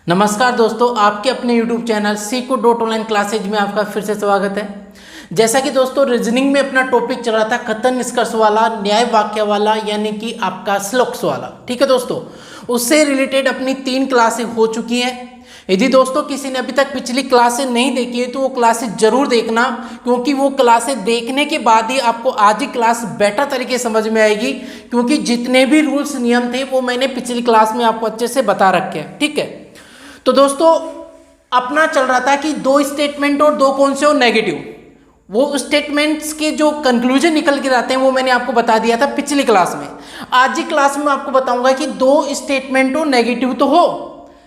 नमस्कार दोस्तों, आपके अपने YouTube channel Seiko dot online classes में आपका फिर से स्वागत है। जैसा कि दोस्तों रीजनिंग में अपना टॉपिक चल रहा था कथन निष्कर्ष वाला, न्याय वाक्य वाला, यानी कि आपका श्लोक्स वाला। ठीक है दोस्तों, उससे रिलेटेड अपनी 3 क्लासें हो चुकी हैं। यदि दोस्तों किसी ने अभी तक पिछली क्लासें नहीं देखी है तो वो क्लासेस जरूर देखना, क्योंकि वो क्लासें देखने के बाद ही आपको आज की क्लास बेटर तरीके से समझ में आएगी। क्योंकि जितने भी रूल्स नियम थे वो मैंने पिछली क्लास में आपको अच्छे से बता रखे हैं। ठीक है, तो दोस्तों अपना चल रहा था कि 2 स्टेटमेंट और 2 कौन से हो नेगेटिव। वो स्टेटमेंट्स के जो कंक्लूजन निकल के आते हैं वो मैंने आपको बता दिया था पिछली क्लास में। आज की क्लास में आपको बताऊंगा कि 2 स्टेटमेंट और नेगेटिव तो हो,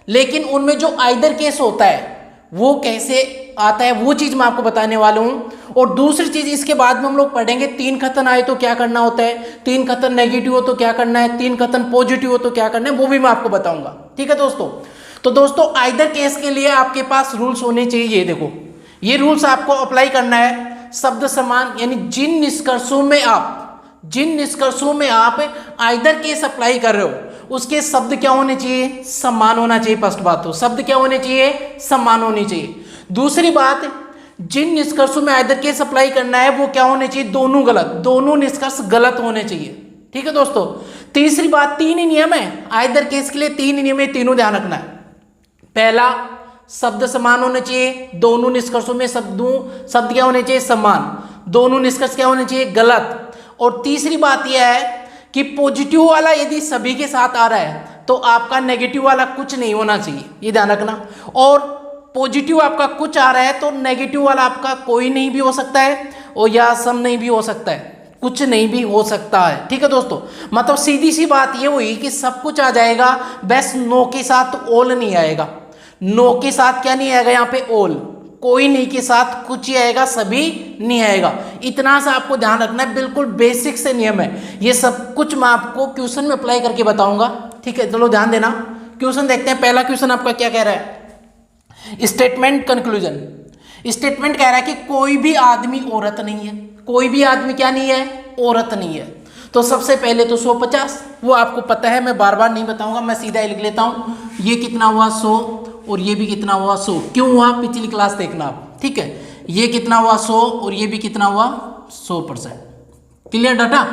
लेकिन उनमें जो आइदर केस होता है वो कैसे आता है वो चीज मैं आपको बताने वाला हूं। और दूसरी चीज इसके बाद में हम लोग पढ़ेंगे 3 कथन आए तो क्या करना होता है, 3 कथन नेगेटिव हो तो क्या करना है, 3 कथन पॉजिटिव हो तो क्या करना है, वो भी मैं आपको बताऊंगा। ठीक है दोस्तों, तो दोस्तों आइदर केस के लिए आपके पास रूल्स होने चाहिए। ये देखो, ये रूल्स आपको अप्लाई करना है। शब्द समान, यानी जिन निष्कर्षों में आप आइदर केस अप्लाई कर रहे हो उसके शब्द क्या होने चाहिए, समान होना चाहिए। फर्स्ट बात तो शब्द क्या होने चाहिए, समान होने चाहिए। दूसरी बात, जिन निष्कर्षों में आइदर केस अप्लाई करना है वो क्या होने चाहिए, दोनों गलत, दोनों निष्कर्ष गलत होने चाहिए। ठीक है दोस्तों, तीसरी बात, 3 ही नियम है आइदर केस के लिए, 3 नियम है, तीनों ध्यान रखना है। पहला, शब्द समान होने चाहिए, दोनों निष्कर्षों में शब्द क्या होने चाहिए, समान, दोनों निष्कर्ष क्या होने चाहिए, गलत। और तीसरी बात यह है कि पॉजिटिव वाला यदि सभी के साथ आ रहा है तो आपका नेगेटिव वाला कुछ नहीं होना चाहिए, ये ध्यान रखना। और पॉजिटिव आपका कुछ आ रहा है तो नेगेटिव वाला आपका कोई नहीं भी हो सकता है, और या सम नहीं भी हो सकता है, कुछ नहीं भी हो सकता है। ठीक है दोस्तों, मतलब सीधी सी बात ये हुई कि सब कुछ आ जाएगा, बस नो के साथ ऑल नहीं आएगा। नो के साथ क्या नहीं आएगा, यहाँ पे ऑल, कोई नहीं के साथ कुछ ही आएगा, सभी नहीं आएगा। इतना सा आपको ध्यान रखना है, बिल्कुल बेसिक से नियम है। ये सब कुछ मैं आपको क्वेश्चन में अप्लाई करके बताऊंगा। ठीक है, चलो ध्यान देना। क्वेश्चन देखते हैं। पहला क्वेश्चन आपका क्या कह रहा है, स्टेटमेंट कंक्लूजन। स्टेटमेंट कह रहा है कि कोई भी आदमी औरत नहीं है, कोई भी आदमी क्या नहीं है, औरत नहीं है। तो सबसे पहले तो 150, वो आपको पता है, मैं बार बार नहीं बताऊंगा, मैं सीधा ही लिख लेता हूं। ये कितना हुआ 100, और ये भी कितना हुआ 100। क्यों हुआ, पिछली क्लास देखना आप। ठीक है, ये कितना हुआ 100 और ये भी कितना हुआ 100%। क्लियर डाटा,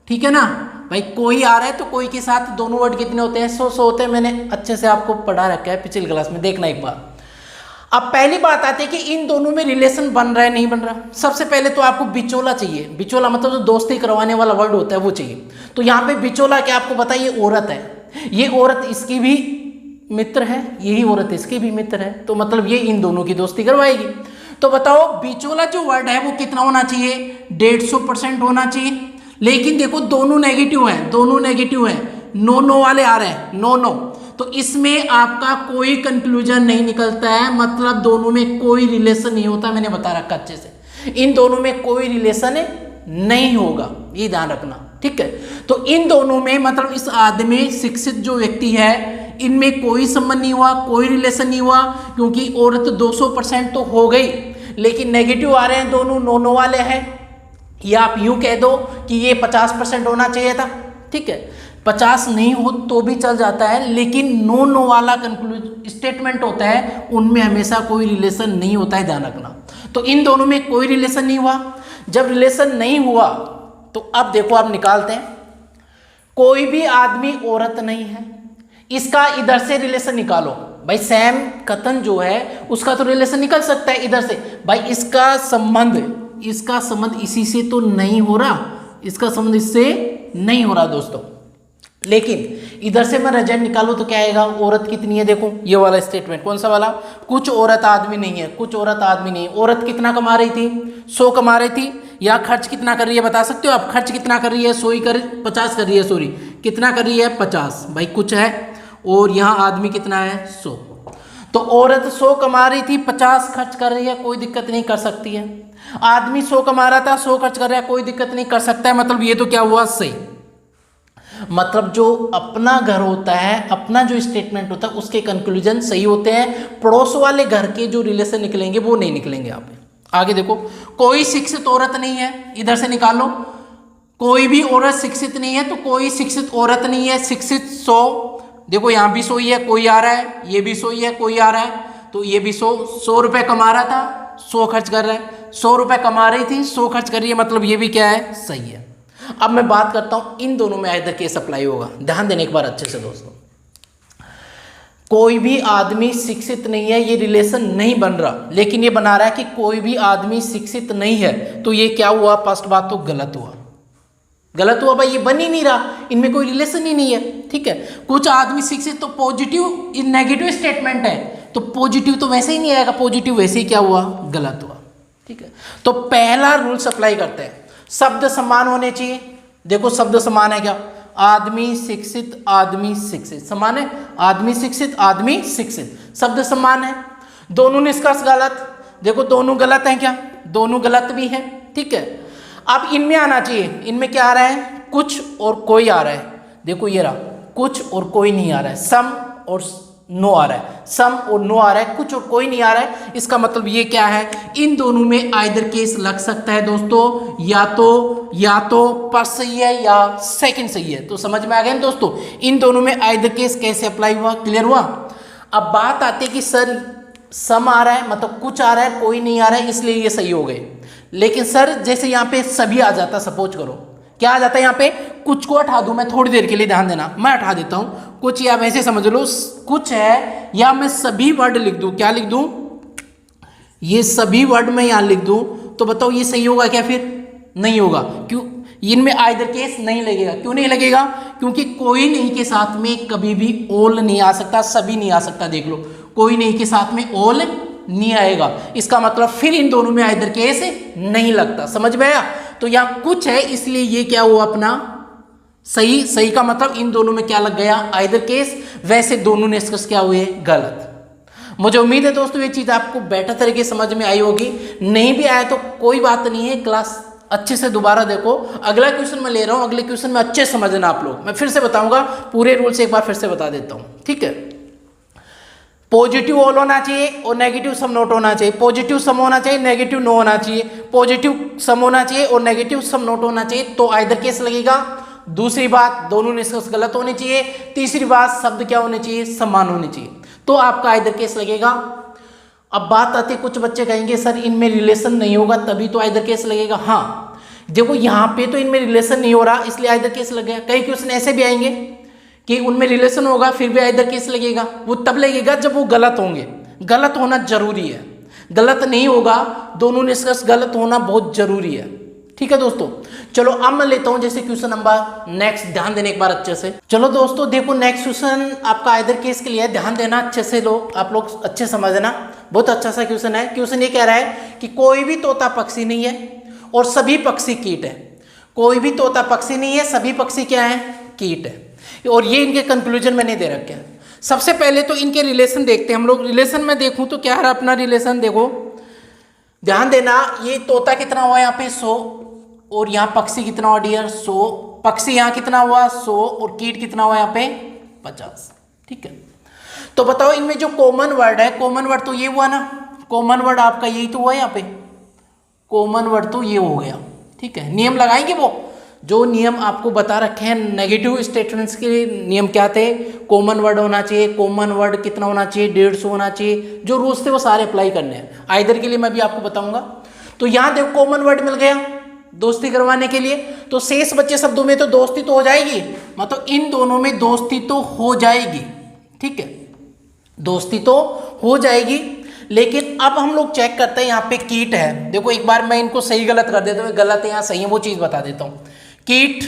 ठीक है ना भाई। कोई आ रहा है तो कोई के साथ दोनों वर्ड कितने होते हैं, 100 होते हैं। मैंने अच्छे से आपको पढ़ा रखा है पिछली क्लास में, देखना एक बार। अब पहली बात आती है कि इन दोनों में रिलेशन बन रहा है नहीं बन रहा। सबसे पहले तो आपको बिचौला चाहिए। बिचौला मतलब जो दोस्ती करवाने वाला वर्ड होता है वो चाहिए। तो यहाँ पे बिचौला क्या आपको पता है, ये औरत है, ये औरत इसकी भी मित्र है, यही औरत इसकी भी मित्र है, तो मतलब ये इन दोनों की दोस्ती करवाएगी। तो बताओ बिचौला जो वर्ड है वो कितना होना चाहिए, 150% होना चाहिए। लेकिन देखो दोनों नेगेटिव हैं, दोनों नेगेटिव हैं, नो नो वाले आ रहे हैं, नो नो, तो इसमें आपका कोई कंक्लूजन नहीं निकलता है, मतलब दोनों में कोई रिलेशन नहीं होता। मैंने बता रखा अच्छे से, इन दोनों में कोई रिलेशन नहीं होगा, ये ध्यान रखना। ठीक है, तो इन दोनों में मतलब इस आदमी शिक्षित जो व्यक्ति है इनमें कोई संबंध नहीं हुआ, कोई रिलेशन नहीं हुआ, क्योंकि औरत 200% तो हो गई, लेकिन नेगेटिव आ रहे हैं दोनों, नो नो वाले हैं। या आप यूं कह दो कि ये 50% होना चाहिए था। ठीक है, 50 नहीं हो तो भी चल जाता है, लेकिन नो नो वाला कंक्लूजन स्टेटमेंट होता है उनमें हमेशा कोई रिलेशन नहीं होता है, ध्यान रखना। तो इन दोनों में कोई रिलेशन नहीं हुआ। जब रिलेशन नहीं हुआ तो अब देखो आप निकालते हैं, कोई भी आदमी औरत नहीं है, इसका इधर से रिलेशन निकालो भाई। सेम कथन जो है उसका तो रिलेशन निकल सकता है इधर से भाई। इसका संबंध इसी से तो नहीं हो रहा, इसका संबंध इससे नहीं हो रहा दोस्तों। लेकिन इधर से मैं रिजल्ट निकालूं तो क्या आएगा, औरत कितनी है, देखो ये वाला स्टेटमेंट, कौन सा वाला, कुछ औरत आदमी नहीं है, कुछ औरत आदमी नहीं है। औरत कितना कमा रही थी, 100 कमा रही थी। या खर्च कितना कर रही है बता सकते हो आप, खर्च कितना कर रही है, 50 कर रही है, सॉरी कितना कर रही है, 50 भाई कुछ है। और यहाँ आदमी कितना है, 100। तो औरत 100 कमा रही थी, 50 खर्च कर रही है, कोई दिक्कत नहीं कर सकती है। आदमी 100 कमा रहा था, 100 खर्च कर रहा है, कोई दिक्कत नहीं कर सकता है। मतलब ये तो क्या हुआ, सही। मतलब जो अपना घर होता है, अपना जो स्टेटमेंट होता है उसके कंक्लूजन सही होते हैं, पड़ोस वाले घर के जो रिलेशन निकलेंगे वो नहीं निकलेंगे। यहाँ पे आगे देखो, कोई शिक्षित औरत नहीं है, इधर से निकालो। कोई भी औरत शिक्षित नहीं है तो कोई शिक्षित औरत नहीं है। शिक्षित 100, देखो यहाँ भी 100 ही है, कोई आ रहा है, ये भी 100 ही है, कोई आ रहा है, तो ये भी 100 रुपए कमा रहा था, 100 खर्च कर रहा है, 100 रुपए कमा रही थी, 100 खर्च कर रही है, मतलब ये भी क्या है, सही है। अब मैं बात करता हूं इन दोनों में आइदर केस अप्लाई होगा। ध्यान देने एक बार अच्छे से दोस्तों, कोई भी आदमी शिक्षित नहीं है, ये रिलेशन नहीं बन रहा, लेकिन ये बना रहा है कि कोई भी आदमी शिक्षित नहीं है, तो ये क्या हुआ, फर्स्ट बात तो गलत हुआ, गलत हुआ भाई, ये बन ही नहीं रहा, इनमें कोई रिलेशन ही नहीं है। ठीक है, कुछ आदमी शिक्षित तो पॉजिटिव नेगेटिव स्टेटमेंट है, तो पॉजिटिव तो वैसे ही नहीं आएगा, पॉजिटिव वैसे ही क्या हुआ, गलत हुआ। ठीक है, तो पहला रूल्स अप्लाई करते हैं, शब्द समान होने चाहिए। देखो शब्द समान है क्या, आदमी शिक्षित, आदमी शिक्षित समान है, आदमी शिक्षित, आदमी शिक्षित, शब्द समान है। दोनों निष्कर्ष गलत, देखो दोनों गलत हैं क्या, दोनों गलत भी है। ठीक है, अब इनमें आना चाहिए, इनमें क्या आ रहा है, कुछ और कोई आ रहा है, देखो ये रहा, कुछ और कोई नहीं आ रहा है, सम और नो आ रहा है, सम और नो आ रहा है, कुछ और कोई नहीं आ रहा है। इसका मतलब ये क्या है, इन दोनों में आइदर केस लग सकता है दोस्तों, या तो फर्स्ट सही है या सेकंड सही है। तो समझ में आ गया ना दोस्तों, इन दोनों में आइदर केस कैसे अप्लाई हुआ, क्लियर हुआ। अब बात आती है कि सर सम आ रहा है, मतलब कुछ आ रहा है, कोई नहीं आ रहा है, इसलिए ये सही हो गए। लेकिन सर जैसे यहाँ पे सभी आ जाता, सपोज करो क्या आ जाता है, यहाँ पे कुछ को हटा दूं मैं थोड़ी देर के लिए, ध्यान देना, मैं हटा देता हूं कुछ, या वैसे समझ लो कुछ है, या मैं सभी वर्ड लिख दूं, क्या लिख दूं, ये सभी वर्ड में यहां लिख दूं, तो बताओ ये सही होगा क्या, फिर नहीं होगा, क्यों, इनमें आइदर केस नहीं लगेगा। क्यों नहीं लगेगा, क्योंकि कोई नहीं के साथ में कभी भी ऑल नहीं आ सकता, सभी नहीं आ सकता, देख लो कोई नहीं के साथ में ऑल नहीं आएगा, इसका मतलब फिर इन दोनों में आइदर केस नहीं लगता, समझ में आया। तो यहाँ कुछ है, इसलिए ये क्या हुआ अपना सही, सही का मतलब इन दोनों में क्या लग गया, आइदर केस। वैसे दोनों निष्कर्ष क्या हुए, गलत। मुझे उम्मीद है दोस्तों ये चीज आपको बेटर तरीके समझ में आई होगी, नहीं भी आया तो कोई बात नहीं है, क्लास अच्छे से दोबारा देखो, अगला क्वेश्चन मैं ले रहा हूं, अगले क्वेश्चन में अच्छे समझना आप लोग, मैं फिर से बताऊंगा, पूरे रूल्स एक बार फिर से बता देता हूं। ठीक है, पॉजिटिव ऑल होना चाहिए और नेगेटिव सम नोट होना चाहिए, पॉजिटिव सम होना चाहिए, नेगेटिव नो होना चाहिए, पॉजिटिव सम होना चाहिए और नेगेटिव सम नोट होना चाहिए, तो आइदर केस लगेगा। दूसरी बात, दोनों निष्कर्ष गलत होने चाहिए। तीसरी बात, शब्द क्या होने चाहिए, समान होने चाहिए, तो आपका आइदर केस लगेगा। अब बात आती है, कुछ बच्चे कहेंगे सर इनमें रिलेशन नहीं होगा तभी तो आइदर केस लगेगा। हाँ देखो यहाँ पे तो इनमें रिलेशन नहीं हो रहा, इसलिए आइदर केस लग गया। कई क्वेश्चन ऐसे भी आएंगे कि उनमें रिलेशन होगा फिर भी आइदर केस लगेगा, वो तब लगेगा जब वो गलत होंगे, गलत होना जरूरी है, गलत नहीं होगा, दोनों निष्कर्ष गलत होना बहुत जरूरी है। ठीक है दोस्तों, चलो अब मैं लेता हूं जैसे क्वेश्चन नंबर नेक्स्ट, ध्यान देने एक बार अच्छे से। चलो दोस्तों देखो नेक्स्ट क्वेश्चन आपका आइदर केस के लिए है, ध्यान देना अच्छे से, लो आप लोग अच्छे समझना, बहुत अच्छा सा क्वेश्चन है। क्वेश्चन ये कह रहा है कि कोई भी तोता पक्षी नहीं है और सभी पक्षी कीट है, कोई भी तोता पक्षी नहीं है, सभी पक्षी क्या है, कीट है, और ये इनके कंक्लूजन मैंने दे रखे हैं। सबसे पहले तो इनके रिलेशन देखते हैं हम लोग। रिलेशन में देखूं तो क्या है अपना रिलेशन, देखो ध्यान देना, ये तोता कितना हुआ यहाँ पे 100, और यहाँ पक्षी कितना हुआ डियर 100, पक्षी यहाँ कितना हुआ 100, और कीट कितना हुआ यहाँ पे 50। ठीक है, तो बताओ इनमें जो कॉमन वर्ड है, कॉमन वर्ड तो ये हुआ ना, कॉमन वर्ड आपका यही तो हुआ यहाँ पे, कॉमन वर्ड तो ये हो गया। ठीक है, नियम लगाएंगे, वो जो नियम आपको बता रखे हैं नेगेटिव स्टेटमेंट्स के नियम क्या थे, कॉमन वर्ड होना चाहिए, कॉमन वर्ड कितना होना चाहिए 150 होना चाहिए, जो रूल्स थे वो सारे अप्लाई करने हैं। आइदर के लिए मैं भी आपको बताऊंगा। तो यहाँ देखो कॉमन वर्ड मिल गया दोस्ती करवाने के लिए, तो शेष बच्चे शब्दों में तो दोस्ती तो हो जाएगी, मतलब इन दोनों में दोस्ती तो हो जाएगी। ठीक है, दोस्ती तो हो जाएगी, लेकिन अब हम लोग चेक करते हैं यहाँ पे कीट है। देखो एक बार मैं इनको सही गलत कर देता हूँ, गलत है यहाँ सही है वो चीज बता देता हूँ। कीट,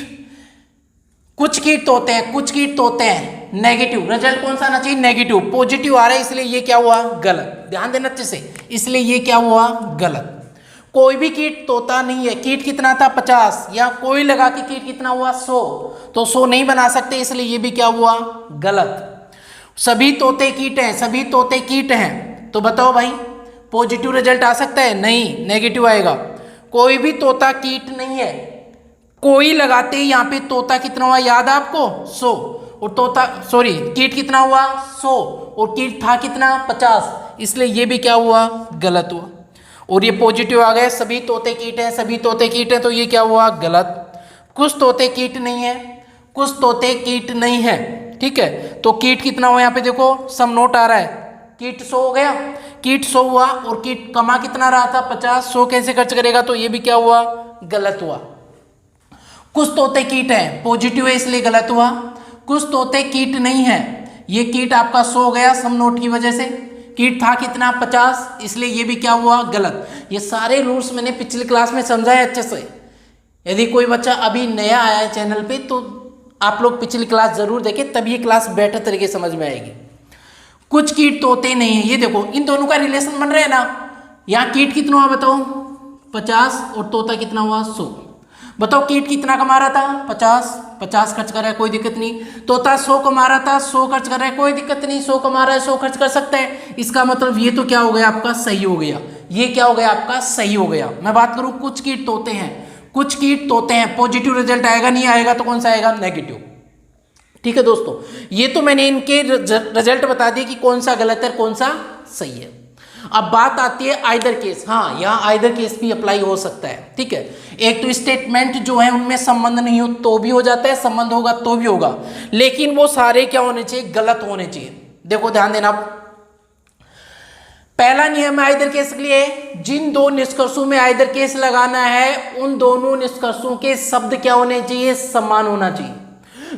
कुछ कीट तोते हैं, कुछ कीट तोते हैं, नेगेटिव, रिजल्ट कौन सा आना चाहिए, नेगेटिव। पॉजिटिव आ रहा है इसलिए ये क्या हुआ, गलत, ध्यान देना अच्छे से, इसलिए ये क्या हुआ, गलत। कोई भी कीट तोता नहीं है, कीट कितना था 50, या कोई लगा के कीट कितना हुआ 100, तो 100 नहीं बना सकते, इसलिए ये भी क्या हुआ, गलत। सभी तोते कीट हैं, सभी तोते कीट हैं, तो बताओ भाई पॉजिटिव रिजल्ट आ सकता है, नहीं, नेगेटिव आएगा। कोई भी तोता कीट नहीं है, कोई लगाते ही यहाँ पे तोता कितना हुआ याद है आपको 100, और तोता सॉरी कीट कितना हुआ 100, और कीट था कितना 50, इसलिए ये भी क्या हुआ, गलत हुआ। और ये पॉजिटिव आ गया, सभी तोते कीट हैं, सभी तोते कीट हैं, तो ये क्या हुआ, गलत। कुछ तोते कीट नहीं है, कुछ तोते कीट नहीं है, ठीक है। तो कीट कितना हुआ यहाँ पे देखो, सम नोट आ रहा है, कीट 100 हो गया, कीट 100 हुआ और कीट कमा कितना रहा था 50, 100 कैसे खर्च करेगा, तो ये भी क्या हुआ, गलत हुआ। कुछ तोते कीट है पॉजिटिव है इसलिए गलत हुआ, कुछ तोते कीट नहीं है, ये कीट आपका 100 गया सम नोट की वजह से, कीट था कितना 50 इसलिए ये भी क्या हुआ गलत। ये सारे रूल्स मैंने पिछली क्लास में समझाए अच्छे से। यदि कोई बच्चा अभी नया आया है चैनल पे तो आप लोग पिछली क्लास जरूर देखें, तब ये क्लास बेटर तरीके से समझ में आएगी। कुछ कीट तोते नहीं है, ये देखो इन दोनों का रिलेशन बन रहा है ना। यहाँ कीट कितना हुआ बताओ 50 और तोता कितना हुआ 100। बताओ कीट कितना कमा रहा था 50 खर्च कर रहा है कोई दिक्कत नहीं, तोता 100 कमा रहा था 100 खर्च कर रहा है कोई दिक्कत नहीं, 100 कमा रहा है 100 खर्च कर सकता है। इसका मतलब ये तो क्या हो गया आपका सही हो गया, ये क्या हो गया आपका सही हो गया। मैं बात करूं कुछ कीट तोते हैं, कुछ कीट तोते हैं, पॉजिटिव रिजल्ट आएगा, नहीं आएगा तो कौन सा आएगा नेगेटिव। ठीक है दोस्तों, ये तो मैंने इनके रिजल्ट बता दिए कि कौन सा गलत है कौन सा सही है। अब बात आती है आइदर केस। हाँ, यहाँ आइदर केस भी अप्लाई हो सकता है। ठीक है, एक तो स्टेटमेंट जो है उनमें संबंध नहीं हो तो भी हो जाता है, संबंध होगा तो भी होगा, लेकिन वो सारे क्या होने चाहिए, गलत होने चाहिए। देखो ध्यान देना, पहला नियम है आइदर केस के लिए, जिन दो निष्कर्षों में आइदर केस लगाना है उन दोनों निष्कर्षों के शब्द क्या होने चाहिए, समान होना चाहिए।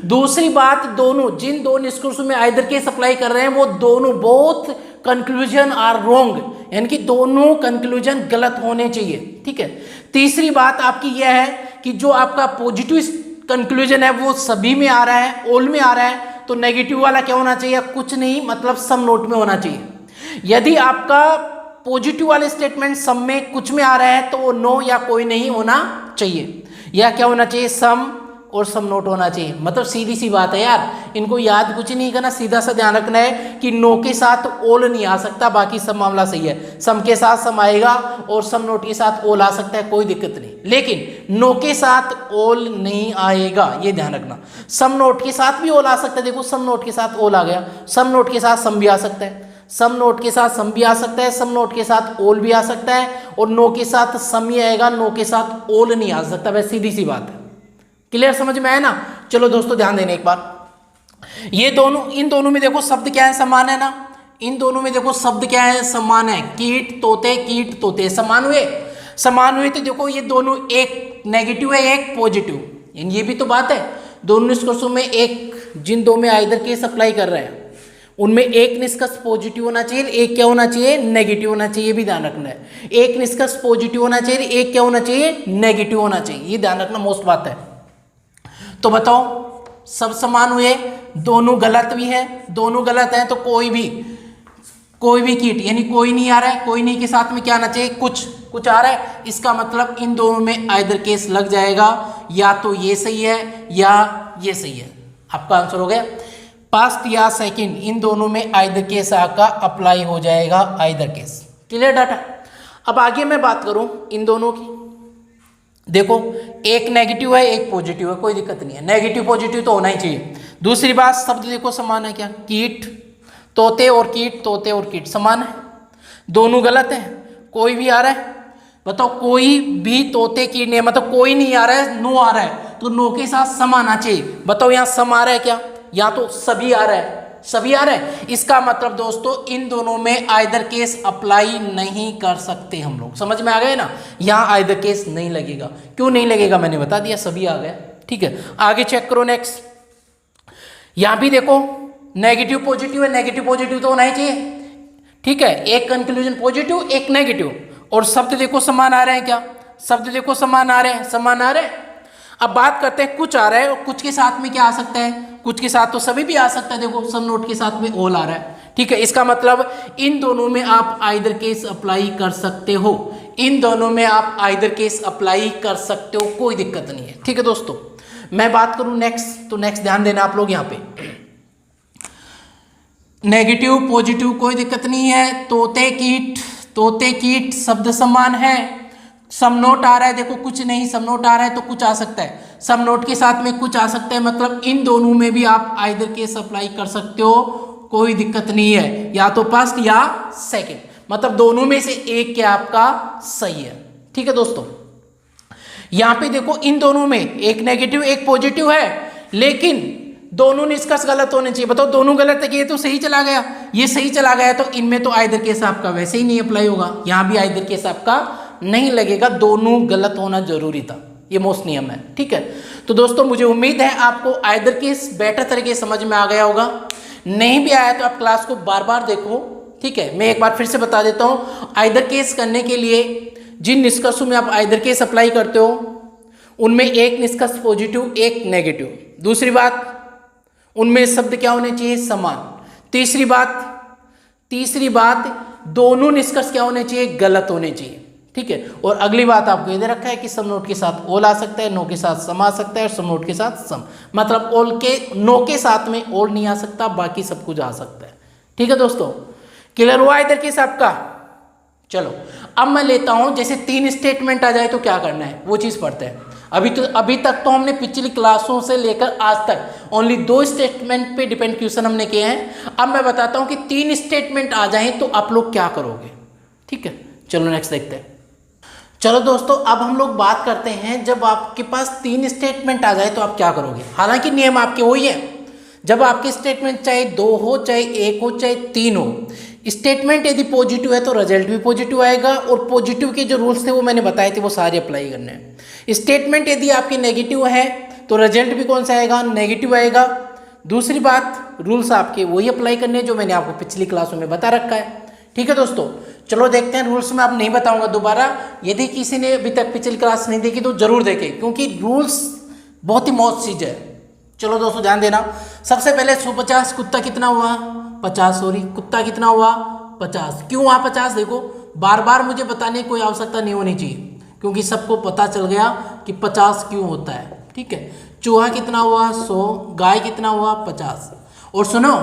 दूसरी बात, दोनों जिन दो निष्कर्षों में आइदर केस अप्लाई कर रहे हैं वो दोनों बोथ कंक्लूजन आर रॉन्ग, यानी कि दोनों कंक्लूजन गलत होने चाहिए। ठीक है, तीसरी बात आपकी यह है कि जो आपका पॉजिटिव कंक्लूजन है वो सभी में आ रहा है, ऑल में आ रहा है, तो नेगेटिव वाला क्या होना चाहिए, कुछ नहीं, मतलब सम नोट में होना चाहिए। यदि आपका पॉजिटिव वाले स्टेटमेंट सम में कुछ में आ रहा है तो वो नो या कोई नहीं होना चाहिए, या क्या होना चाहिए, सम और सम नोट होना चाहिए। मतलब सीधी सी बात है यार, इनको याद कुछ नहीं करना, सीधा सा ध्यान रखना है कि नो के साथ ओल नहीं आ सकता, बाकी सब मामला सही है। सम के साथ सम आएगा और सम नोट के साथ ओल आ सकता है, कोई दिक्कत नहीं, लेकिन नो के साथ ओल नहीं आएगा, ये ध्यान रखना। सम नोट के साथ भी ओल आ सकता है, देखो सम नोट के साथ ओल आ गया, सम नोट के साथ सम भी आ सकता है, सम नोट के साथ सम भी आ सकता है, सम नोट के साथ ओल भी आ सकता है, और नो के साथ सम ही आएगा, नो के साथ ओल नहीं आ सकता। वैसे सीधी सी बात है, क्लियर समझ में आया ना। चलो दोस्तों ध्यान देने एक बार, ये दोनों, इन दोनों में देखो शब्द क्या है, समान है ना। इन दोनों में देखो शब्द क्या है, समान है। कीट तोते समान हुए, समान हुए तो देखो ये दोनों, एक नेगेटिव है एक पॉजिटिव, ये भी तो बात है। दोनों निष्कर्षों में एक, जिन दो में आइदर केस अप्लाई कर रहे हैं उनमें एक निष्कर्ष पॉजिटिव होना चाहिए, एक क्या होना चाहिए, नेगेटिव होना चाहिए, ये भी ध्यान रखना है। एक निष्कर्ष पॉजिटिव होना चाहिए, एक क्या होना चाहिए, नेगेटिव होना चाहिए, ये ध्यान रखना, मोस्ट बात है। तो बताओ सब समान हुए, दोनों गलत भी है, दोनों गलत है, तो कोई भी कीट, यानी कोई नहीं आ रहा है, कोई नहीं के साथ में क्या आना चाहिए, कुछ आ रहा है, इसका मतलब इन दोनों में आइदर केस लग जाएगा, या तो ये सही है या ये सही है। आपका आंसर हो गया, पास्ट या सेकंड इन दोनों में आइदर केस आका अप्लाई हो जाएगा, आइदर केस। Clear data. अब आगे मैं बात करूं इन दोनों की, देखो एक नेगेटिव है एक पॉजिटिव है, कोई दिक्कत नहीं है, नेगेटिव पॉजिटिव तो होना ही चाहिए। दूसरी बात, शब्द देखो समान है क्या, कीट तोते और कीट समान है, दोनों गलत है, कोई भी आ रहा है, बताओ कोई भी तोते कीट नहीं, मतलब कोई नहीं आ रहा है, नो आ रहा है, तो नो के साथ सम आना चाहिए। बताओ यहाँ सम आ रहा है क्या, या तो सभी आ रहा है, सभी आ रहा है, इसका मतलब दोस्तों इन दोनों में आइदर केस अप्लाई नहीं कर सकते हम लोग, समझ में आ गए ना। यहाँ आइदर केस नहीं लगेगा, क्यों नहीं लगेगा मैंने बता दिया, सभी आ गया। ठीक है, आगे चेक करो नेक्स्ट। यहाँ भी देखो नेगेटिव पॉजिटिव है, नेगेटिव पॉजिटिव तो होना ही चाहिए। ठीक है, एक कंक्लूजन पॉजिटिव एक नेगेटिव, और शब्द देखो समान आ रहे हैं क्या, शब्द देखो समान आ रहे हैं। अब बात करते हैं कुछ आ रहा है, और कुछ के साथ में क्या आ सकता है, कुछ के साथ तो सभी भी आ सकता है, देखो सम नोट के साथ में ऑल आ रहा है। ठीक है, इसका मतलब इन दोनों में आप आइदर केस अप्लाई कर सकते हो, इन दोनों में आप आइदर केस अप्लाई कर सकते हो, कोई दिक्कत नहीं है। ठीक है दोस्तों, मैं बात करूं नेक्स्ट, तो नेक्स्ट ध्यान देना आप लोग, यहाँ पे नेगेटिव पॉजिटिव कोई दिक्कत नहीं है, तोते कीट शब्द समान है, सम नोट आ रहा है, देखो कुछ नहीं, सम नोट आ रहा है तो कुछ आ सकता है, सम नोट के साथ में कुछ आ सकता है, मतलब इन दोनों में भी आप आइदर केस अप्लाई कर सकते हो, कोई दिक्कत नहीं है, या तो फर्स्ट या सेकंड, मतलब दोनों में से एक क्या आपका सही है। ठीक है दोस्तों, यहां पे देखो इन दोनों में एक नेगेटिव एक पॉजिटिव है, लेकिन दोनों निष्कर्ष गलत होने चाहिए। बताओ दोनों गलत है कि ये तो सही चला गया, ये सही चला गया, तो इनमें तो आइदर केस आपका वैसे ही नहीं अप्लाई होगा, यहाँ भी आइदर केस आपका नहीं लगेगा, दोनों गलत होना जरूरी था, ये मोस्ट नियम है। ठीक है, तो दोस्तों मुझे उम्मीद है आपको आइदर केस बेटर तरीके से समझ में आ गया होगा। नहीं भी आया तो आप क्लास को बार बार देखो। ठीक है, मैं एक बार फिर से बता देता हूँ, आइदर केस करने के लिए जिन निष्कर्षों में आप आइदर केस अप्लाई करते हो उनमें एक निष्कर्ष पॉजिटिव एक नेगेटिव। दूसरी बात, उनमें शब्द क्या होने चाहिए, समान। तीसरी बात दोनों निष्कर्ष क्या होने चाहिए, गलत होने चाहिए। ठीक है, और अगली बात आपको ये दे रखा है कि सम नोट के साथ ओल आ सकता है, नो के साथ सम आ सकता है, और सम नोट के साथ सम, मतलब ओल के नो के साथ में ओल नहीं आ सकता, बाकी सब कुछ आ सकता है। ठीक है दोस्तों, क्लियर हुआ इधर केस आपका। चलो अब मैं लेता हूं, जैसे 3 स्टेटमेंट आ जाए तो क्या करना है वो चीज़ पढ़ते हैं। अभी तक तो हमने पिछली क्लासों से लेकर आज तक ओनली 2 स्टेटमेंट पे डिपेंड क्वेश्चन हमने किए हैं। अब मैं बताता हूं कि 3 स्टेटमेंट आ जाएं तो आप लोग क्या करोगे। ठीक है, चलो नेक्स्ट देखते हैं। चलो दोस्तों, अब हम लोग बात करते हैं जब आपके पास 3 स्टेटमेंट आ जाए तो आप क्या करोगे। हालांकि नियम आपके वही है, जब आपके स्टेटमेंट चाहे 2 हो, चाहे 1 हो, चाहे 3 हो, स्टेटमेंट यदि पॉजिटिव है तो रिजल्ट भी पॉजिटिव आएगा, और पॉजिटिव के जो रूल्स थे वो मैंने बताए थे वो सारे अप्लाई करने हैं। स्टेटमेंट यदि आपकी नेगेटिव है तो रिजल्ट भी कौन सा आएगा, नेगेटिव आएगा। दूसरी बात, रूल्स आपके वही अप्लाई करने हैं जो मैंने आपको पिछली क्लासों में बता रखा है। ठीक है दोस्तों, चलो देखते हैं। रूल्स में आप नहीं बताऊंगा दोबारा, यदि किसी ने अभी तक पिछली क्लास नहीं देखी तो जरूर देखें, क्योंकि रूल्स बहुत ही मौत चीज है। चलो दोस्तों ध्यान देना, सबसे पहले 150, कुत्ता कितना हुआ 50, सॉरी कुत्ता कितना हुआ 50। क्यों हुआ 50, देखो बार बार मुझे बताने की कोई आवश्यकता नहीं होनी चाहिए, क्योंकि सबको पता चल गया कि 50 क्यों होता है। ठीक है, चूहा कितना हुआ 100, गाय कितना हुआ 50। और सुनो,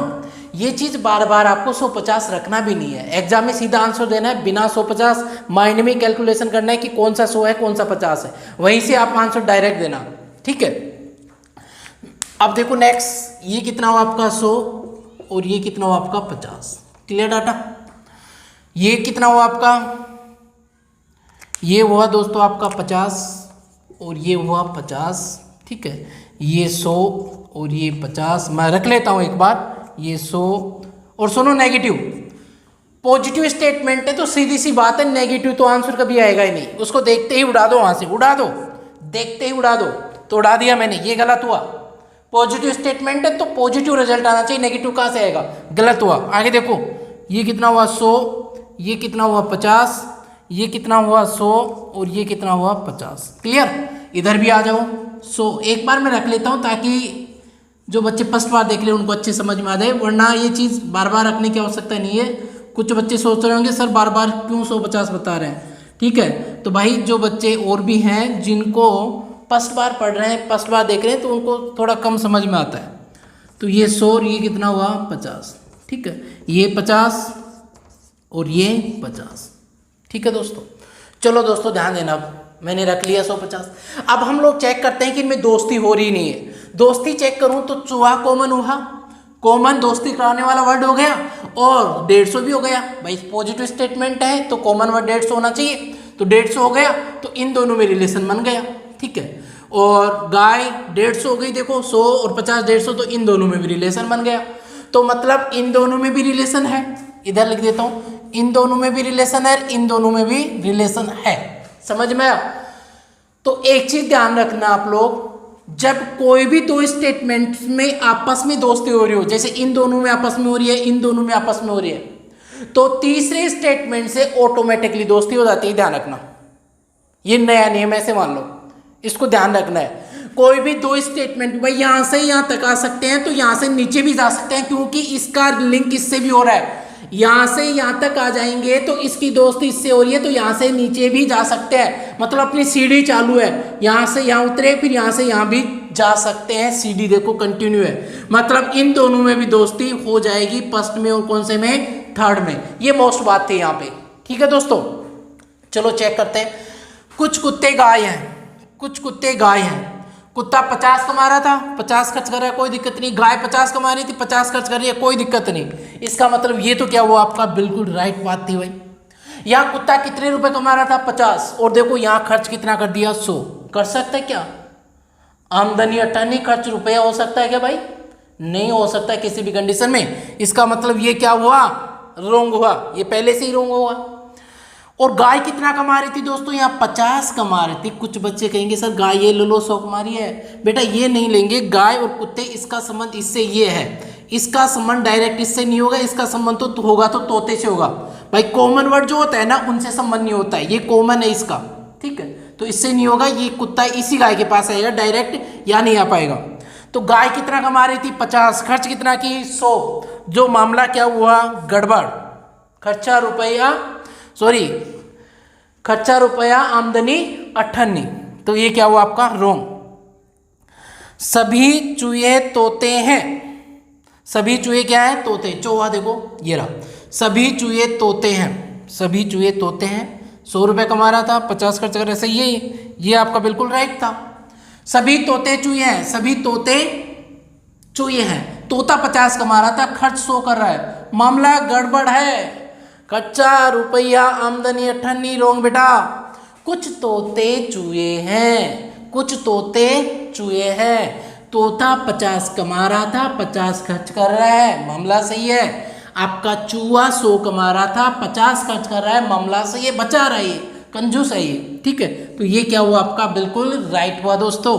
ये चीज़ बार बार आपको 150 रखना भी नहीं है, एग्जाम में सीधा आंसर देना है बिना 150 माइंड में कैलकुलेशन करना है कि कौन सा 100 है कौन सा 50 है, वहीं से आप आंसर डायरेक्ट देना। ठीक है, अब देखो नेक्स्ट, ये कितना हुआ आपका 100 और ये कितना हुआ आपका 50। क्लियर डाटा, ये कितना हुआ आपका, ये हुआ दोस्तों आपका 50 और ये हुआ 50। ठीक है, ये 100 और ये 50, मैं रख लेता हूं एक बार, ये 100। और सुनो, नेगेटिव पॉजिटिव स्टेटमेंट है तो सीधी सी बात है, नेगेटिव तो आंसर कभी आएगा ही नहीं, उसको देखते ही उड़ा दो, वहां से उड़ा दो, देखते ही उड़ा दो। तो उड़ा दिया मैंने, ये गलत हुआ। पॉजिटिव स्टेटमेंट है तो पॉजिटिव रिजल्ट आना चाहिए, नेगेटिव कहां से आएगा, गलत हुआ। आगे देखो, ये कितना हुआ 100, ये कितना हुआ 50, ये कितना हुआ 100 और ये कितना हुआ 50। क्लियर, इधर भी आ जाओ 100। एक बार मैं रख लेता हूं ताकि जो बच्चे फर्स्ट बार देख रहे हैं उनको अच्छे समझ में आ जाए, वरना ये चीज़ बार बार रखने की आवश्यकता नहीं है। कुछ बच्चे सोच रहे होंगे सर बार बार क्यों 150 बता रहे हैं। ठीक है, तो भाई जो बच्चे और भी हैं जिनको फर्स्ट बार पढ़ रहे हैं, फर्स्ट बार देख रहे हैं, तो उनको थोड़ा कम समझ में आता है। तो ये 100 और ये कितना हुआ 50। ठीक है, ये 50 और ये 50। ठीक है दोस्तों, चलो दोस्तों ध्यान देना, अब मैंने रख लिया 150। अब हम लोग चेक करते हैं कि इनमें दोस्ती हो रही नहीं है। दोस्ती चेक करूं तो चूहा कॉमन हुआ, कॉमन दोस्ती कराने वाला वर्ड हो गया, और 150 भी हो गया। भाई पॉजिटिव स्टेटमेंट है तो कॉमन वर्ड 150 होना चाहिए, तो 150 हो गया, तो इन दोनों में रिलेशन बन गया। ठीक है, और गाय 150 हो गई, देखो 100 और 50 150, तो इन दोनों में भी रिलेशन बन गया। तो मतलब इन दोनों में भी रिलेशन है, इधर लिख देता हूं, इन दोनों में भी रिलेशन है, इन दोनों में भी रिलेशन है। समझ में आया? तो एक चीज ध्यान रखना आप लोग, जब कोई भी 2 स्टेटमेंट में आपस में दोस्ती हो रही हो, जैसे इन दोनों में आपस में हो रही है, इन दोनों में आपस में हो रही है, तो तीसरे स्टेटमेंट से ऑटोमेटिकली दोस्ती हो जाती है। ध्यान रखना, ये नया नियम है, ऐसे मान लो, इसको ध्यान रखना है। कोई भी 2 स्टेटमेंट, भाई यहां से यहां तक आ सकते हैं तो यहां से नीचे भी जा सकते हैं, क्योंकि इसका लिंक इससे भी हो रहा है। यहां से यहां तक आ जाएंगे तो इसकी दोस्ती इससे हो रही है, तो यहां से नीचे भी जा सकते हैं, मतलब अपनी सीढ़ी चालू है, यहां से यहां उतरे फिर यहां से यहां भी जा सकते हैं। सीढ़ी देखो कंटिन्यू है, मतलब इन दोनों में भी दोस्ती हो जाएगी, फर्स्ट में और कौन से में, थर्ड में। ये मोस्ट बात थी यहाँ पे। ठीक है दोस्तों, चलो चेक करते हैं। कुछ कुत्ते गाय हैं, कुछ कुत्ते गाय हैं। कुत्ता 50 कमा रहा था, 50 खर्च कर रहा है, कोई दिक्कत नहीं। गाय 50 कमा रही थी, 50 खर्च कर रही है, कोई दिक्कत नहीं। इसका मतलब ये तो क्या हुआ आपका, बिल्कुल राइट बात थी भाई। यहाँ कुत्ता कितने रुपए कमा रहा था 50, और देखो यहाँ खर्च कितना कर दिया 100। कर सकता है क्या, आमदनी 98, खर्च रुपया हो सकता है क्या भाई? नहीं हो सकता किसी भी कंडीशन में। इसका मतलब ये क्या हुआ, रॉन्ग हुआ, ये पहले से ही रॉन्ग हुआ। और गाय कितना कमा रही थी दोस्तों, यहाँ 50 कमा रही थी। कुछ बच्चे कहेंगे सर गाय ये ले लो 100 कमा रही है, बेटा ये नहीं लेंगे। गाय और कुत्ते, इसका संबंध इससे ये है, इसका संबंध डायरेक्ट इससे नहीं होगा, इसका संबंध तो होगा तो तोते से होगा। भाई कॉमन वर्ड जो होता है ना, उनसे संबंध नहीं होता है, ये कॉमन है इसका, ठीक है, तो इससे नहीं होगा। ये कुत्ता इसी गाय के पास आएगा डायरेक्ट, या नहीं आ पाएगा। तो गाय कितना कमा रही थी 50, खर्च कितना की 100। जो मामला क्या हुआ, गड़बड़, खर्चा रुपया आमदनी 98, तो ये क्या हुआ आपका रॉन्ग। सभी चूहे तोते हैं, सभी चूहे क्या है, तोते। चौहा देखो ये रहा, सभी चूहे तोते हैं, सभी चूहे तोते हैं। 100 रुपये कमा रहा था, 50 खर्च कर रहा, सही है ये आपका बिल्कुल राइट था। सभी तोते चूहे हैं, सभी तोते चूहे हैं। तोता 50 कमा रहा था, खर्च 100 कर रहा है, मामला गड़बड़ है। खर्चा रुपया आमदनी 98, रोंग बेटा। कुछ तोते चूहे हैं, कुछ तोते चूहे हैं। तोता 50 कमा रहा था, 50 खर्च कर रहा है, मामला सही है। आपका चूहा 100 कमा रहा था, 50 खर्च कर रहा है, मामला सही है, बचा रहा है, कंजूस है ये, ठीक है। तो ये क्या हुआ आपका बिल्कुल राइट हुआ दोस्तों।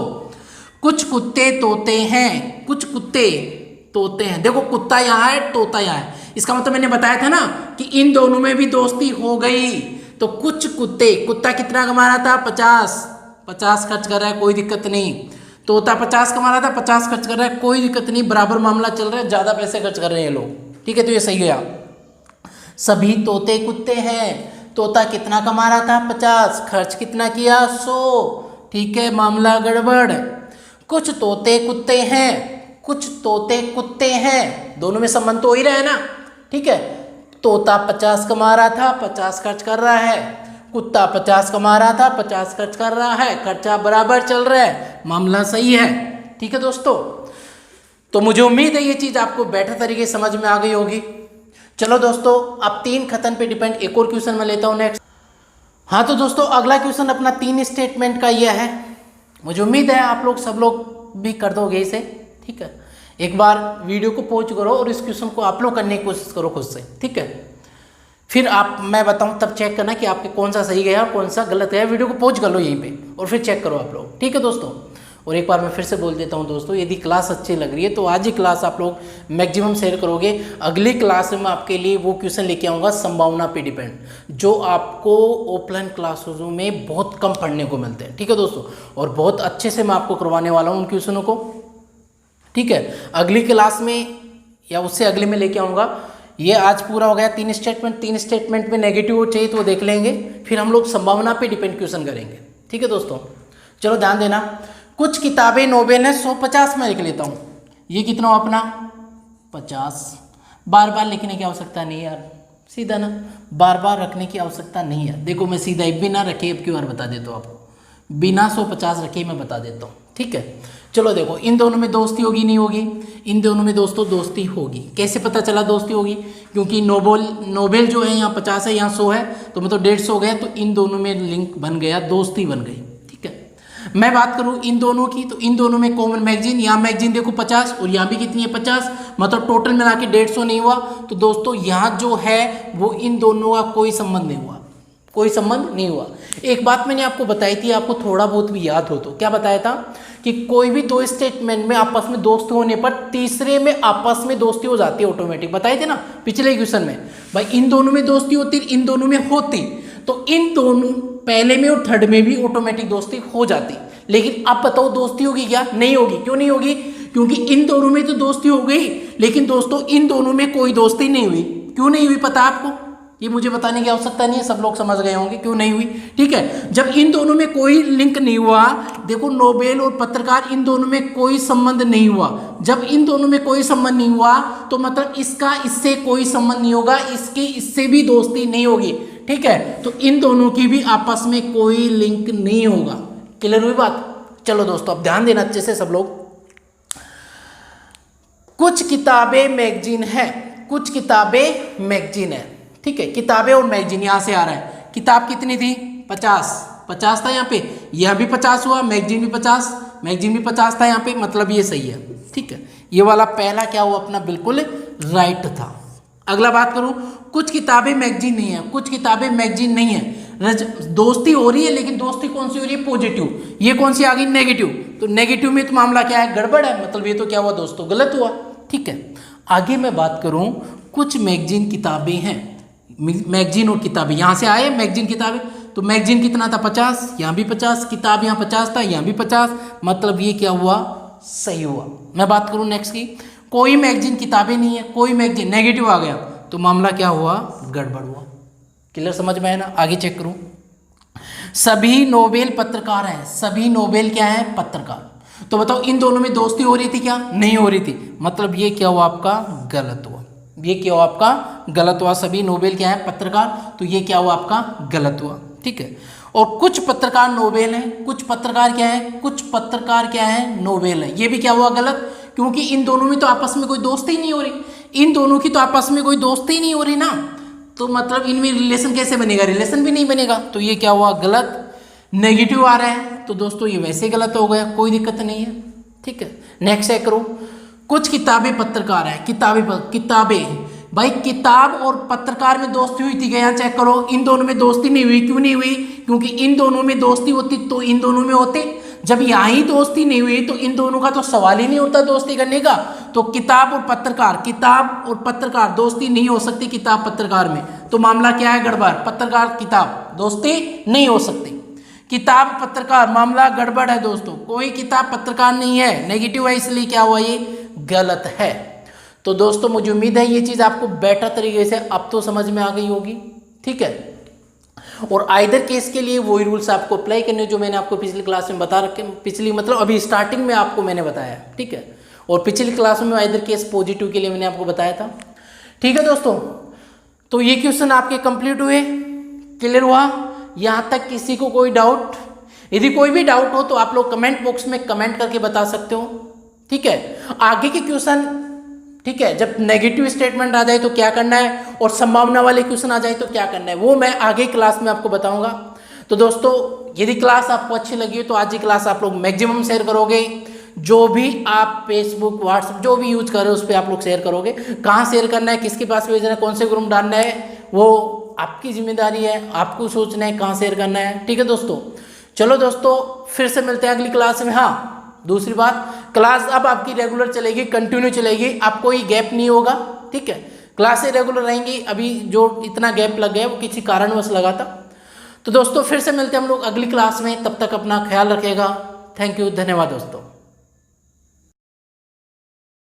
कुछ कुत्ते तोते हैं, कुछ कुत्ते तोते हैं। देखो कुत्ता यहाँ है, तोता यहाँ है, इसका मतलब मैंने बताया था ना कि इन दोनों में भी दोस्ती हो गई। तो कुछ कुत्ते, कुत्ता कितना कमा रहा था 50 खर्च कर रहा है, कोई दिक्कत नहीं। तोता 50 कमा रहा था, 50 खर्च कर रहा है, कोई दिक्कत नहीं, बराबर मामला चल रहा है, ज़्यादा पैसे खर्च कर रहे हैं लोग, ठीक है। तो ये सही गया। सभी तोते कुत्ते हैं। तोता कितना कमा रहा था 50, खर्च कितना किया 100, ठीक है, मामला गड़बड़। कुछ तोते कुत्ते हैं, कुछ तोते कुत्ते हैं, दोनों में संबंध तो हो ही रहा है ना, ठीक है। तोता 50 कमा रहा था, 50 खर्च कर रहा है। कुत्ता 50 कमा रहा था, 50 खर्च कर रहा है, खर्चा बराबर चल रहा है, मामला सही है, ठीक है दोस्तों। तो मुझे उम्मीद है ये चीज़ आपको बेटर तरीके से समझ में आ गई होगी। चलो दोस्तों, अब 3 कथन पे डिपेंड एक और क्वेश्चन मैं लेता हूँ नेक्स्ट। हाँ तो दोस्तों, अगला क्वेश्चन अपना 3 स्टेटमेंट का यह है। मुझे उम्मीद है आप लोग सब लोग भी कर दोगे इसे, ठीक है। एक बार वीडियो को पॉज करो और इस क्वेश्चन को आप लोग करने की कोशिश करो खुद से, ठीक है। फिर मैं बताऊं तब चेक करना कि आपके कौन सा सही गया कौन सा गलत गया। वीडियो को पॉज कर लो यहीं पे और फिर चेक करो आप लोग, ठीक है दोस्तों। और एक बार मैं फिर से बोल देता हूं दोस्तों, यदि क्लास अच्छी लग रही है तो आज ही क्लास आप लोग मैक्सिमम शेयर करोगे। अगली क्लास में मैं आपके लिए वो क्वेश्चन लेके आऊँगा संभावना पे डिपेंड, जो आपको ऑफलाइन क्लासरूम में बहुत कम पढ़ने को मिलते हैं, ठीक है दोस्तों। और बहुत अच्छे से मैं आपको करवाने वाला हूँ उन क्वेश्चनों को, ठीक है। अगली क्लास में या उससे अगले में लेके आऊँगा। ये आज पूरा हो गया 3 स्टेटमेंट में नेगेटिव चाहिए तो वो देख लेंगे, फिर हम लोग संभावना पे डिपेंड क्वेश्चन करेंगे, ठीक है दोस्तों। चलो ध्यान देना। कुछ किताबें नोबेल है 150 में लिख लेता हूँ। ये कितना हो अपना 50। बार बार लिखने की आवश्यकता नहीं है यार, सीधा ना, बार बार रखने की आवश्यकता नहीं है। देखो मैं सीधा बिना रखे अब की बार बता देता हूँ आपको, बिना 150 रखे मैं बता देता हूँ, ठीक है। चलो देखो, इन दोनों में दोस्ती होगी नहीं होगी, इन दोनों में दोस्तों दोस्ती होगी। कैसे पता चला दोस्ती होगी, क्योंकि नोबेल जो है यहाँ 50 है, यहाँ 100 है, तो मतलब 150 हो गया, तो इन दोनों में लिंक बन गया, दोस्ती बन गई, ठीक है। मैं बात करूँ इन दोनों की, तो इन दोनों में कॉमन मैगजीन, यहाँ मैगजीन देखो 50 और यहाँ भी कितनी है 50, मतलब टोटल मिला के 150 नहीं हुआ। तो दोस्तों यहाँ जो है वो इन दोनों का कोई संबंध नहीं हुआ, कोई संबंध नहीं हुआ। एक बात मैंने आपको बताई थी, आपको थोड़ा बहुत भी याद हो तो, क्या बताया था कि कोई भी 2 स्टेटमेंट में आपस में दोस्ती होने पर तीसरे में आपस में दोस्ती हो जाती है ऑटोमेटिक, बताए थे ना पिछले क्वेश्चन में। भाई इन दोनों में दोस्ती होती, इन दोनों में होती, तो इन दोनों पहले में और थर्ड में भी ऑटोमेटिक दोस्ती हो जाती। लेकिन अब बताओ दोस्ती होगी क्या, नहीं होगी। क्यों नहीं होगी, क्योंकि इन दोनों में तो दोस्ती हो गई, लेकिन दोस्तों इन दोनों में कोई दोस्ती नहीं हुई। क्यों नहीं हुई पता आपको, ये मुझे बताने की आवश्यकता नहीं है, सब लोग समझ गए होंगे क्यों नहीं हुई, ठीक है। जब इन दोनों में कोई लिंक नहीं हुआ, देखो नोबेल और पत्रकार, इन दोनों में कोई संबंध नहीं हुआ। जब इन दोनों में कोई संबंध नहीं हुआ तो मतलब इसका इससे कोई संबंध नहीं होगा, इसकी इससे भी दोस्ती नहीं होगी, ठीक है। तो इन दोनों की भी आपस में कोई लिंक नहीं होगा। क्लियर हुई बात। चलो दोस्तों अब ध्यान देना अच्छे से सब लोग। कुछ किताबें मैगजीन है, कुछ किताबें मैगजीन है, ठीक है। किताबें और मैगजीन यहाँ से आ रहा है। किताब कितनी थी 50 था यहाँ पे, यह भी 50 हुआ, मैगजीन भी 50 था यहाँ पे, मतलब ये सही है, ठीक है। ये वाला पहला क्या हुआ अपना बिल्कुल राइट था। अगला बात करूं, कुछ किताबें मैगजीन नहीं है, कुछ किताबें मैगजीन नहीं है। दोस्ती हो रही है लेकिन दोस्ती कौन सी हो रही है, पॉजिटिव। ये कौन सी आ गई, नेगेटिव। तो नेगेटिव में तो मामला क्या है, गड़बड़ है, मतलब ये तो क्या हुआ दोस्तों, गलत हुआ। ठीक है, आगे मैं बात करूं, कुछ मैगजीन किताबें हैं, मैगजीन और किताबें, यहाँ से आए मैगजीन किताबें, तो मैगजीन कितना था 50, यहाँ भी 50, किताब यहाँ 50 था, यहाँ भी 50, मतलब ये क्या हुआ, सही हुआ। मैं बात करूं नेक्स्ट की, कोई मैगजीन किताबें नहीं है, कोई मैगजीन, नेगेटिव आ गया, तो मामला क्या हुआ, गड़बड़ हुआ। क्लियर समझ में आया ना। आगे चेक करूं, सभी नोबेल पत्रकार हैं, सभी नोबेल क्या है, पत्रकार। तो बताओ इन दोनों में दोस्ती हो रही थी क्या, नहीं हो रही थी, मतलब ये क्या हुआ आपका, गलत हुआ। ये क्या हुआ आपका, गलत हुआ। सभी नोबेल क्या है, पत्रकार, तो ये क्या हुआ आपका, गलत हुआ। ठीक है, और कुछ पत्रकार नोबेल हैं, कुछ पत्रकार क्या है, कुछ पत्रकार क्या है, नोबेल है, ये भी क्या हुआ, गलत, क्योंकि इन दोनों में तो आपस में कोई दोस्ती ही नहीं हो रही, इन दोनों की तो आपस में कोई दोस्ती ही नहीं हो रही ना, तो मतलब इनमें रिलेशन कैसे बनेगा, रिलेशन भी नहीं बनेगा, तो ये क्या हुआ, गलत। नेगेटिव आ रहा है तो दोस्तों ये वैसे गलत हो गया, कोई दिक्कत नहीं है। ठीक है, नेक्स्ट चेक करो, कुछ किताबें पत्रकार है, किताबें भाई, किताब और पत्रकार में दोस्ती हुई थी क्या, यहाँ चेक करो, इन दोनों में दोस्ती नहीं हुई, क्यों नहीं हुई, क्योंकि इन दोनों में दोस्ती होती तो इन दोनों में होते, जब यहाँ ही दोस्ती नहीं हुई तो इन दोनों का तो सवाल ही नहीं उठता दोस्ती करने का। तो किताब और पत्रकार दोस्ती नहीं हो सकती किताब पत्रकार में, तो मामला क्या है, गड़बड़। पत्रकार किताब दोस्ती नहीं हो सकती, किताब पत्रकार मामला गड़बड़ है दोस्तों, कोई किताब पत्रकार नहीं है, नेगेटिव है, इसलिए क्या हुआ, ये गलत है। तो दोस्तों मुझे उम्मीद है ये चीज़ आपको बेटर तरीके से अब तो समझ में आ गई होगी। ठीक है, और आइदर केस के लिए वही रूल्स आपको अप्लाई करने जो मैंने आपको पिछली क्लास में बता रखे, पिछली मतलब अभी स्टार्टिंग में आपको मैंने बताया। ठीक है, और पिछली क्लास में आइदर केस पॉजिटिव के लिए मैंने आपको बताया था। ठीक है दोस्तों, तो ये क्वेश्चन आपके कंप्लीट हुए, क्लियर हुआ, यहाँ तक किसी को कोई डाउट, यदि कोई भी डाउट हो तो आप लोग कमेंट बॉक्स में कमेंट करके बता सकते हो। ठीक है, आगे के क्वेश्चन, ठीक है, जब नेगेटिव स्टेटमेंट आ जाए तो क्या करना है, और संभावना वाले क्वेश्चन आ जाए तो क्या करना है, वो मैं आगे क्लास में आपको बताऊंगा। तो दोस्तों यदि क्लास आपको अच्छी लगी हो तो आज की क्लास आप लोग मैक्सिमम शेयर करोगे, जो भी आप फेसबुक व्हाट्सएप जो भी यूज कर रहे हो उस पर आप लोग शेयर करोगे। कहाँ शेयर करना है, किसके पास भेजना है, कौन से ग्रुप डालना है, वो आपकी जिम्मेदारी है, आपको सोचना है कहाँ शेयर करना है। ठीक है दोस्तों, चलो दोस्तों फिर से मिलते हैं अगली क्लास में। हाँ दूसरी बात, क्लास अब आपकी रेगुलर चलेगी, कंटिन्यू चलेगी, अब कोई गैप नहीं होगा। ठीक है, क्लासें रेगुलर रहेंगी, अभी जो इतना गैप लग गया वो किसी कारणवश लगा था। तो दोस्तों फिर से मिलते हैं हम लोग अगली क्लास में, तब तक अपना ख्याल रखिएगा। थैंक यू, धन्यवाद दोस्तों।